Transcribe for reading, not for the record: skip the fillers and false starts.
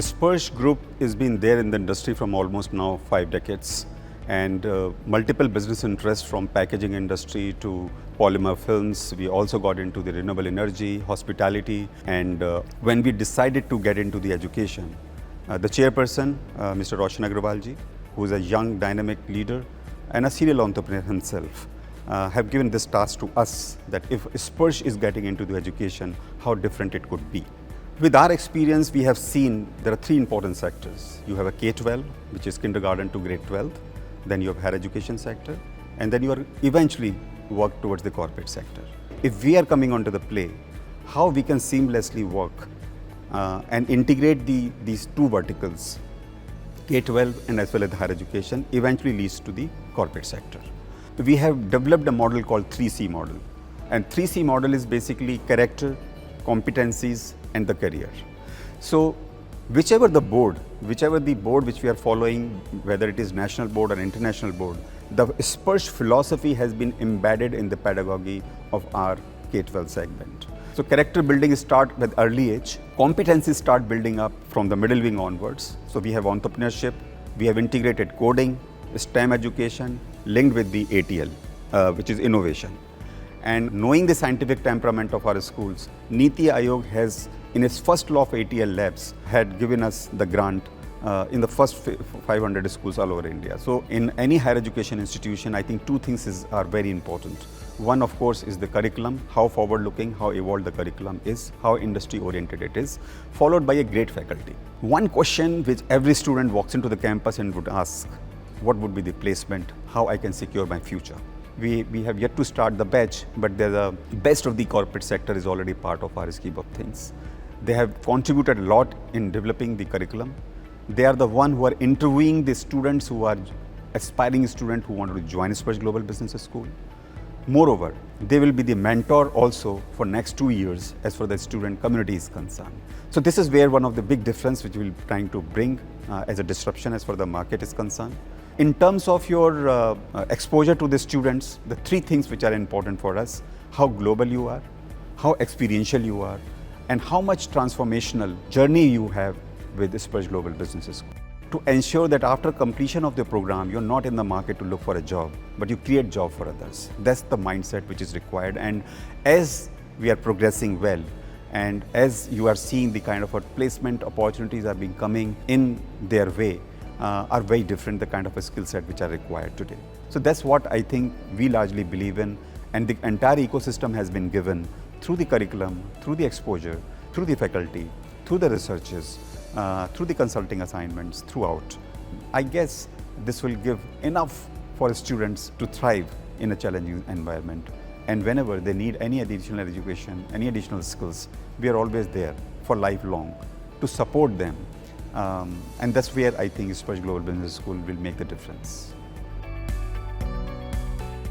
Sparsh Group has been there in the industry from almost now 5 decades, and multiple business interests from packaging industry to polymer films. We also got into the renewable energy, hospitality, and when we decided to get into the education, the chairperson, Mr. Roshan Agrawal ji, who is a young dynamic leader and a serial entrepreneur himself, have given this task to us that if Sparsh is getting into the education, how different it could be. With our experience, we have seen there are 3 important sectors. You have a K12, which is kindergarten to grade 12. Then you have higher education sector, and then you are eventually work towards the corporate sector. If we are coming onto the play, how we can seamlessly work and integrate these 2 verticals, K12 and as well as the higher education, eventually leads to the corporate sector. We have developed a model called 3C model, and 3C model is basically character, competencies, and the career. So whichever the board which we are following, whether it is national board or international board, the Sparsh philosophy has been embedded in the pedagogy of our K12 segment. So character building start with early age, competencies start building up from the middle wing onwards. So we have entrepreneurship, we have integrated coding, STEM education linked with the ATL, which is innovation. And knowing the scientific temperament of our schools, Niti Aayog has, in its first law of ATL labs, had given us the grant in the first 500 schools all over India. So in any higher education institution, I think 2 things are very important. One, of course, is the curriculum, how forward-looking, how evolved the curriculum is, how industry-oriented it is, followed by a great faculty. One question which every student walks into the campus and would ask, what would be the placement, how I can secure my future? We have yet to start the batch, but the best of the corporate sector is already part of our scheme of things. They have contributed a lot in developing the curriculum. They are the one who are interviewing the students who are aspiring students who want to join Sparsh Global Business School. Moreover, they will be the mentor also for next 2 years as far as the student community is concerned. So this is where one of the big difference which we will trying to bring as a disruption as far as the market is concerned. In terms of your exposure to the students, the 3 things which are important for us: how global you are, how experiential you are, and how much transformational journey you have with Sparsh Global Business School. To ensure that after completion of the program, you're not in the market to look for a job, but you create job for others. That's the mindset which is required. And as we are progressing well, and as you are seeing the kind of placement opportunities are being coming in their way, are very different, the kind of a skill set which are required today. So that's what I think we largely believe in, and the entire ecosystem has been given through the curriculum, through the exposure, through the faculty, through the researches, through the consulting assignments throughout. I guess this will give enough for students to thrive in a challenging environment. And whenever they need any additional education, any additional skills, we are always there for lifelong to support them. And that's where I think Sparsh Global Business School will make the difference.